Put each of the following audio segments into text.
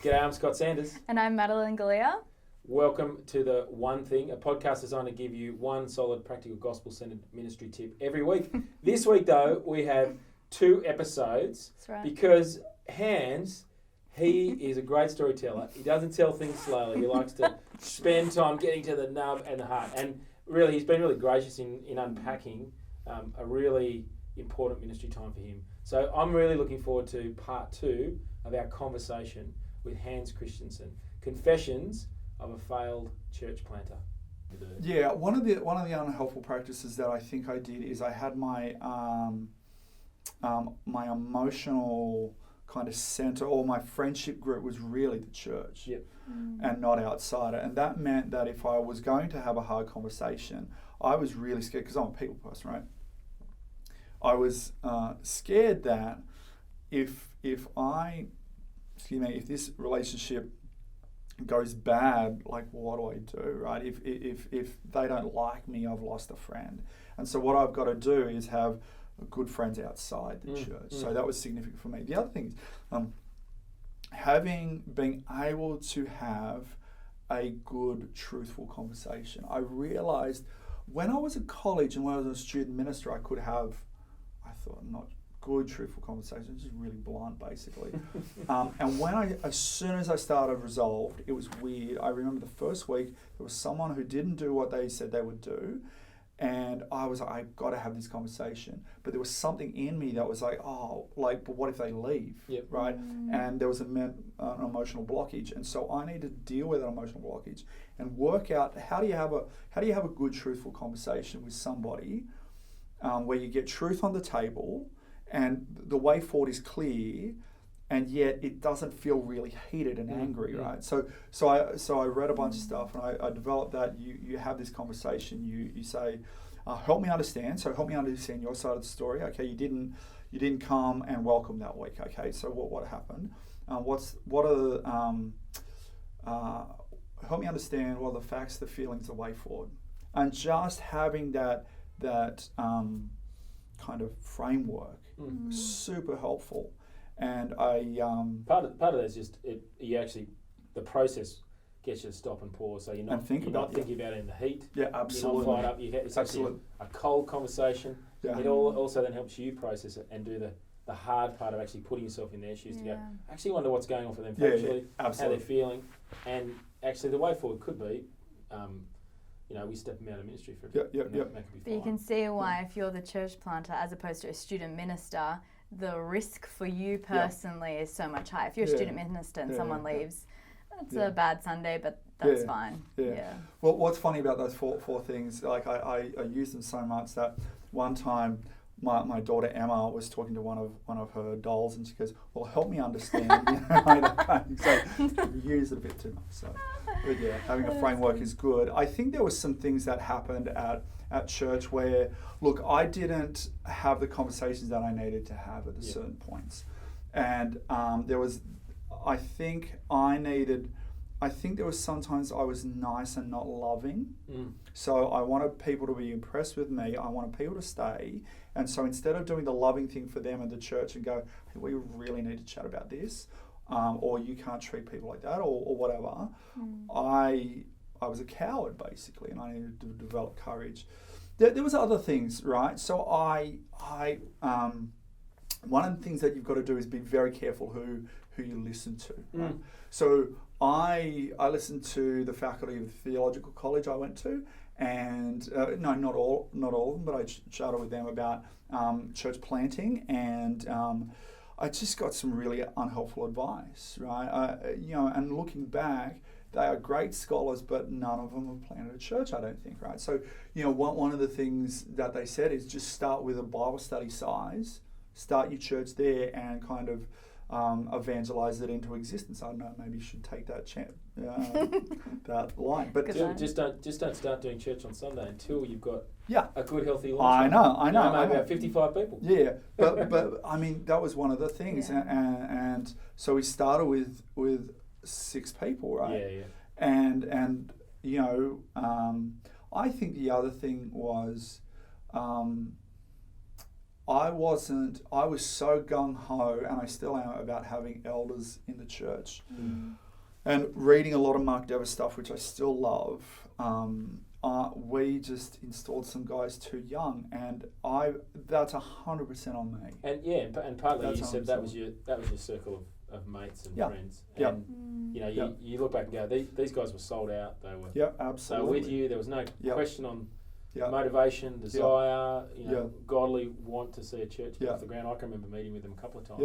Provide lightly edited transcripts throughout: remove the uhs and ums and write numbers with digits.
G'day, I'm Scott Sanders. And I'm Madeline Galea. Welcome to The One Thing, a podcast designed to give you one solid, practical, gospel-centered ministry tip every week. This week, though, we have 2 episodes. That's right. Because Hans, he is a great storyteller. He doesn't tell things slowly. He likes to spend time getting to the nub and the heart. And really, he's been really gracious in unpacking a really important ministry time for him. So I'm really looking forward to part 2 of our conversation with Hans Christensen, Confessions of a Failed Church Planter. Yeah, one of the unhelpful practices that I think I did is I had my my emotional kind of center, or my friendship group was really the church. Yep. And not outside it. And that meant that if I was going to have a hard conversation, I was really scared, because I'm a people person, right? I was scared that if this relationship goes bad, like, what do I do, right? If they don't like me, I've lost a friend. And so what I've got to do is have good friends outside the church. So that was significant for me. The other thing is being able to have a good, truthful conversation. I realized when I was at college and when I was a student minister, I could have, not good, truthful conversations, just really blunt, basically. And as soon as I started Resolved, it was weird. I remember the first week, there was someone who didn't do what they said they would do. And I was like, I've got to have this conversation. But there was something in me that was like, but what if they leave, yep. right? And there was an emotional blockage. And so I need to deal with that emotional blockage and work out how do you have a good, truthful conversation with somebody where you get truth on the table and the way forward is clear, and yet it doesn't feel really heated and angry, right? So I read a bunch of stuff, and I developed that. You have this conversation. You say, help me understand. So help me understand your side of the story. Okay, you didn't come and welcome that week. Okay, so what happened? Help me understand what are the facts, the feelings, the way forward, and just having that kind of framework, super helpful. And I part of that is just the process gets you to stop and pause, so you're not thinking about it in the heat. Yeah, absolutely. You're not fired up. It's actually a cold conversation. Yeah. It also then helps you process it and do the hard part of actually putting yourself in their shoes to go, I actually wonder what's going on for them factually, how they're feeling, and actually the way forward could be, we step them out of ministry for a bit. But you can see why, if you're the church planter as opposed to a student minister, the risk for you personally is so much higher. If you're a student minister and someone leaves, that's a bad Sunday, but that's fine. Yeah. Well, what's funny about those four things, like I use them so much that one time my daughter Emma was talking to one of her dolls, and she goes, "Well, help me understand." So you use it a bit too much. So, but yeah, having a framework is good. I think there was some things that happened at church where, look, I didn't have the conversations that I needed to have at certain points, and there was sometimes I was nice and not loving. So I wanted people to be impressed with me. I wanted people to stay. And so instead of doing the loving thing for them and the church and go, hey, we really need to chat about this, or you can't treat people like that, or whatever, I was a coward, basically, and I needed to develop courage. There was other things, right? So one of the things that you've got to do is be very careful who you listen to. Right? So I listened to the faculty of the theological college I went to, and not all of them, but I chatted with them about church planting, and I just got some really unhelpful advice, right? And looking back, they are great scholars, but none of them have planted a church, I don't think, right? So, one of the things that they said is just start with a Bible study size, start your church there, and kind of evangelize it into existence. I don't know, maybe you should take that that line. But just don't start doing church on Sunday until you've got a good, healthy life. I know. Maybe about 55 people. Yeah, but I mean, that was one of the things, and so we started with 6 people, right? Yeah. And I think the other thing was I was so gung-ho, and I still am, about having elders in the church. And reading a lot of Mark Dever stuff, which I still love. We just installed some guys too young, and that's 100% on me. And partly That's you said that was your circle of mates and friends. And you look back and go, these guys were sold out. They were Absolutely. they were with you. There was no question on motivation, desire, godly want to see a church get off the ground. I can remember meeting with them a couple of times.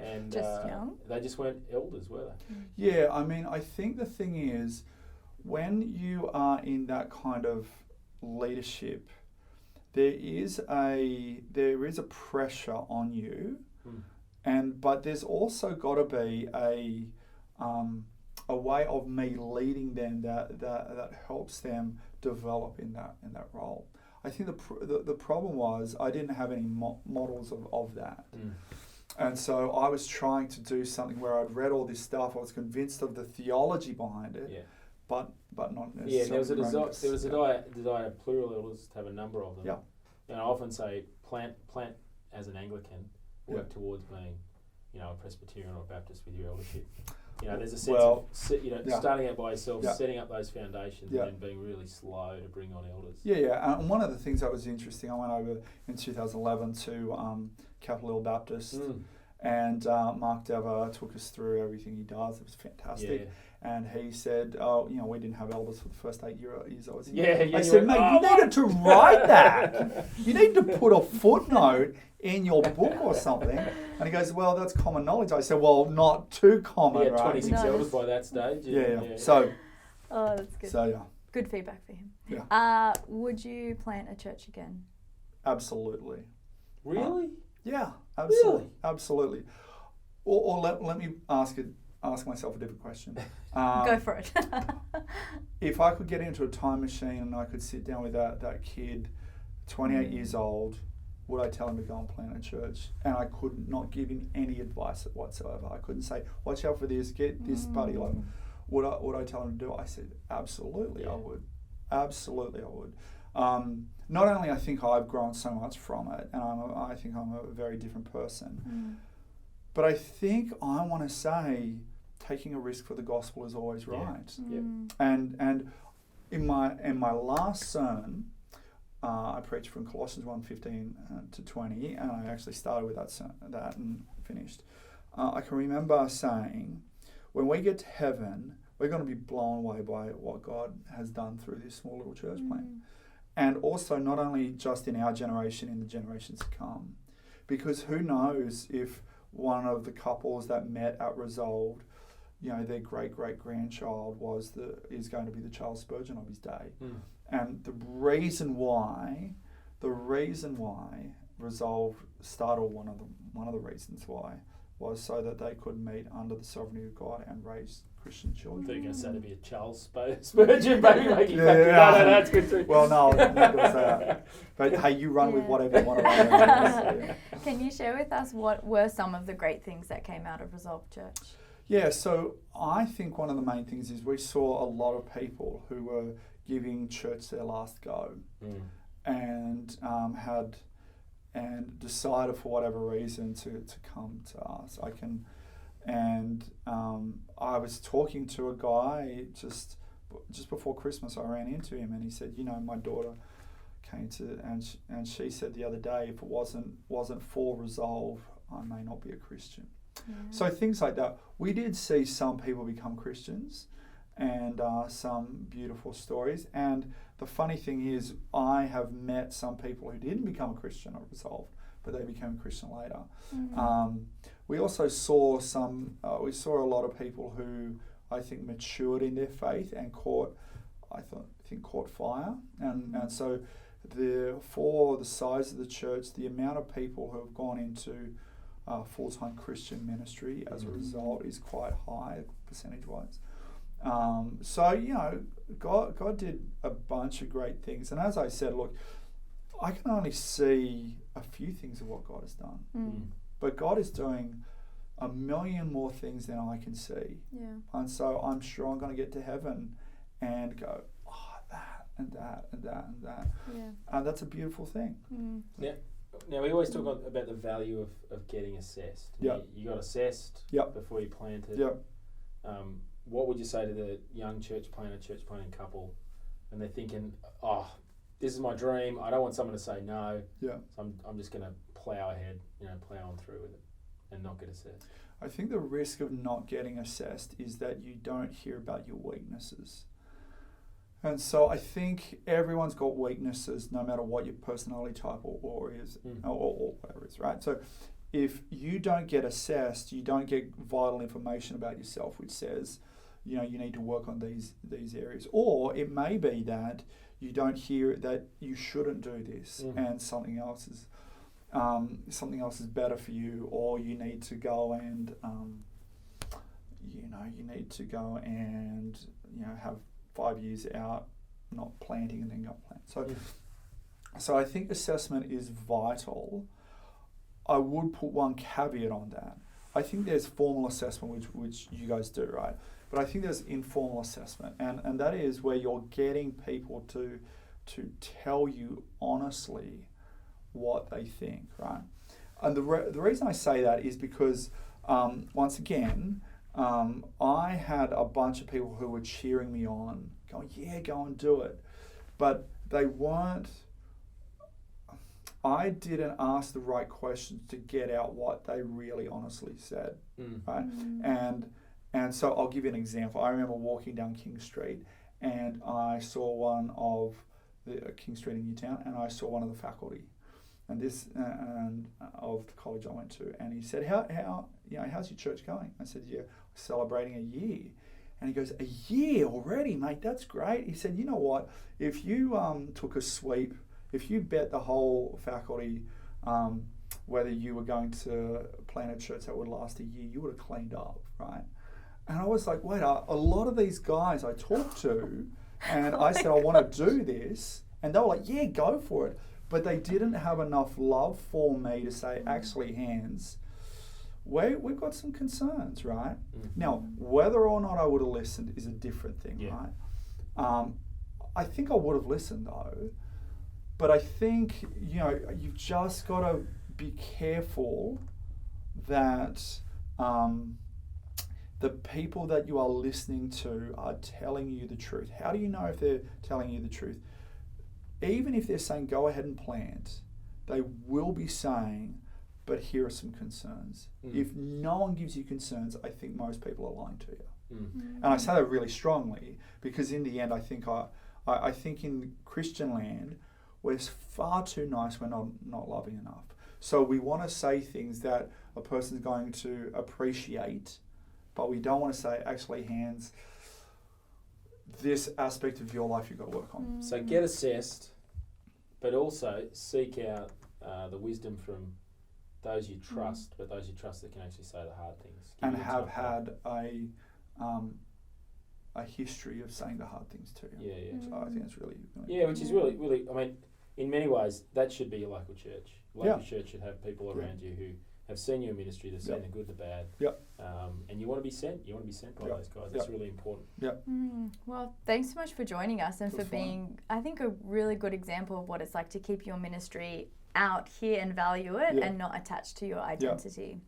And just young. They just weren't elders, were they? Yeah, I mean, I think the thing is, when you are in that kind of leadership, there is a pressure on you, but there's also got to be a way of me leading them that helps them develop in that role. I think the problem was I didn't have any models of that. And so I was trying to do something where I'd read all this stuff, I was convinced of the theology behind it, but not necessarily. Yeah, there was a desire of plural elders to have a number of them. And I often say plant as an Anglican, work towards being, a Presbyterian or a Baptist with your eldership. There's a sense of starting out by yourself, setting up those foundations, and then being really slow to bring on elders. And one of the things that was interesting, I went over in 2011 to Capitol Hill Baptist, and Mark Dever took us through everything he does. It was fantastic. And he said, we didn't have elders for the first 8 years I was here. I said, mate, you needed to write that. You need to put a footnote in your book or something. And he goes, well, that's common knowledge. I said, well, not too common, right? 26 elders by that stage. So, that's good. So, good feedback for him. Would you plant a church again? Absolutely. Really? Absolutely. Really? Absolutely. Or let me ask myself a different question. Go for it. If I could get into a time machine and I could sit down with that kid, 28 years old, would I tell him to go and plant a church? And I could not give him any advice whatsoever. I couldn't say, watch out for this, get this buddy. Like, would I tell him to do it? I said, absolutely, I would. Absolutely, I would. Not only I think I've grown so much from it, and I think I'm a very different person, but I think I want to say taking a risk for the gospel is always right. And in my last sermon, I preached from Colossians 1:15 to 20, and I actually started with that and finished. I can remember saying, when we get to heaven, we're going to be blown away by what God has done through this small little church plant. And also not only just in our generation, in the generations to come. Because who knows if one of the couples that met at Resolved, their great-great-grandchild is going to be the Charles Spurgeon of his day. And the reason why Resolve started, one of the reasons why, was so that they could meet under the sovereignty of God and raise Christian children. I thought you were going to say to be a Charles Spurgeon baby making factory. No, that's good too. Well, no, I'm not going to say that. But hey, you run with whatever you want to run with. Can you share with us what were some of the great things that came out of Resolve Church? Yeah, so I think one of the main things is we saw a lot of people who were giving church their last go and decided for whatever reason to come to us. I was talking to a guy just before Christmas. I ran into him and he said, my daughter came to, and she said the other day, if it wasn't for Resolve, I may not be a Christian. So things like that. We did see some people become Christians, and some beautiful stories. And the funny thing is, I have met some people who didn't become a Christian or Resolved, but they became a Christian later. We also saw a lot of people who I think matured in their faith and caught fire. And so for the size of the church, the amount of people who have gone into full-time Christian ministry as a result is quite high percentage-wise. God did a bunch of great things. And as I said, look, I can only see a few things of what God has done. But God is doing a million more things than I can see. And so I'm sure I'm going to get to heaven and go, that and that and that and that. And that's a beautiful thing. Now, we always talk about the value of getting assessed. Yeah. You got assessed Yep. before you planted. Yep. What would you say to the young church planting couple, and they're thinking, oh, this is my dream. I don't want someone to say no. Yeah. So I'm just going to plow ahead, plow on through with it and not get assessed. I think the risk of not getting assessed is that you don't hear about your weaknesses. And so I think everyone's got weaknesses, no matter what your personality type or is, or whatever it is, right? So if you don't get assessed, you don't get vital information about yourself, which says, you need to work on these areas. Or it may be that you don't hear that you shouldn't do this, and something else is better for you, or you need to go and have 5 years out not planting and then go plant. So I think assessment is vital. I would put one caveat on that. I think there's formal assessment, which you guys do, right? But I think there's informal assessment, and that is where you're getting people to tell you honestly what they think, right? And the reason I say that is because, once again, I had a bunch of people who were cheering me on, going, yeah, go and do it. But they weren't, I didn't ask the right questions to get out what they really honestly said, right? And so I'll give you an example. I remember walking down King Street, and I saw one of the King Street in Newtown, and I saw one of the faculty, and of the college I went to, and he said, how's your church going? I said, yeah, we're celebrating a year. And he goes, a year already, mate, that's great. He said, you know what, if you took a sweep, if you bet the whole faculty whether you were going to plant a church that would last a year, you would have cleaned up, right? And I was like, wait, a lot of these guys I talked to, and I said, I want to do this, and they were like, yeah, go for it. But they didn't have enough love for me to say, actually, Hans, we've got some concerns, right? Now, whether or not I would have listened is a different thing, right? I think I would have listened, though. But I think, you've just got to be careful that the people that you are listening to are telling you the truth. How do you know if they're telling you the truth? Even if they're saying, go ahead and plant, they will be saying, but here are some concerns. If no one gives you concerns, I think most people are lying to you. And I say that really strongly because in the end, I think in Christian land, we're far too nice, we're not loving enough. So we want to say things that a person's going to appreciate, but we don't want to say, actually, Hans, this aspect of your life you've got to work on. So get assessed, but also seek out the wisdom from those you trust, but those you trust that can actually say the hard things. And have had a history of saying the hard things too. Yeah. So I think that's really which is really, really, I mean, in many ways, that should be your local church. Local church should have people around you who have seen your ministry, they've seen the good, the bad. And you want to be sent. You want to be sent by those guys. That's really important. Well, thanks so much for joining us and for being, I think, a really good example of what it's like to keep your ministry out here and value it and not attached to your identity.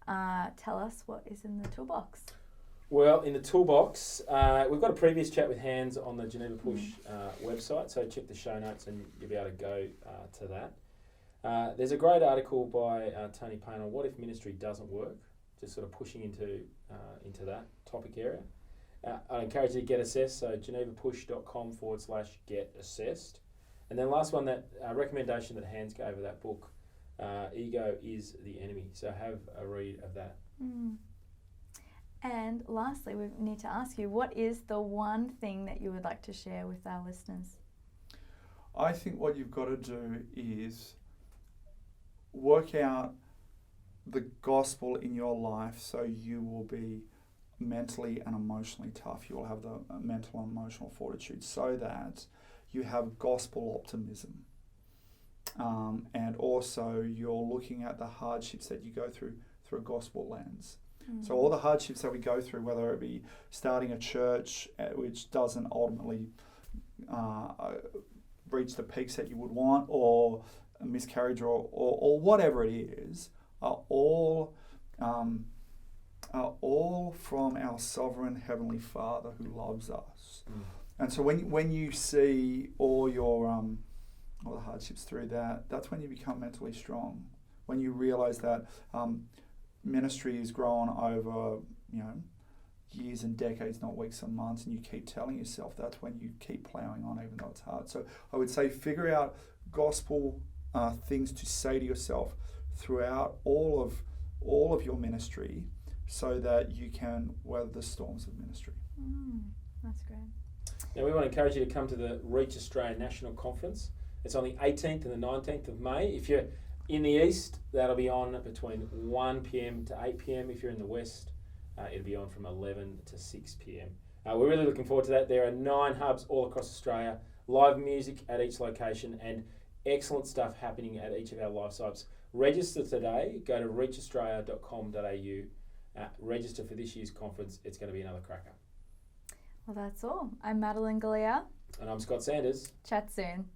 Tell us what is in the toolbox. Well, in the toolbox, we've got a previous chat with Hans on the Geneva Push website, so check the show notes and you'll be able to go to that. There's a great article by Tony Payne on what if ministry doesn't work, just sort of pushing into that topic area. I encourage you to get assessed, so genevapush.com/get assessed. And then last one, that recommendation that Hans gave of that book, Ego is the Enemy. So have a read of that. And lastly, we need to ask you, what is the one thing that you would like to share with our listeners? I think what you've got to do is work out the gospel in your life so you will be mentally and emotionally tough. You will have the mental and emotional fortitude so that you have gospel optimism. And also you're looking at the hardships that you go through a gospel lens. So all the hardships that we go through, whether it be starting a church which doesn't ultimately reach the peaks that you would want, or a miscarriage or whatever it is are all from our sovereign Heavenly Father who loves us. And so when you see all the hardships through that, that's when you become mentally strong. When you realise that ministry is grown over, years and decades, not weeks and months, and you keep telling yourself, that's when you keep ploughing on, even though it's hard. So I would say figure out gospel things to say to yourself throughout all of your ministry, so that you can weather the storms of ministry. That's great. Now we want to encourage you to come to the Reach Australia National Conference. It's on the 18th and the 19th of May. If you're in the east, that'll be on between 1 p.m. to 8 p.m. If you're in the west, it'll be on from 11 to 6 p.m. We're really looking forward to that. There are 9 hubs all across Australia, live music at each location, and excellent stuff happening at each of our live sites. Register today. Go to reachaustralia.com.au. Register for this year's conference. It's going to be another cracker. Well, that's all. I'm Madeline Galea. And I'm Scott Sanders. Chat soon.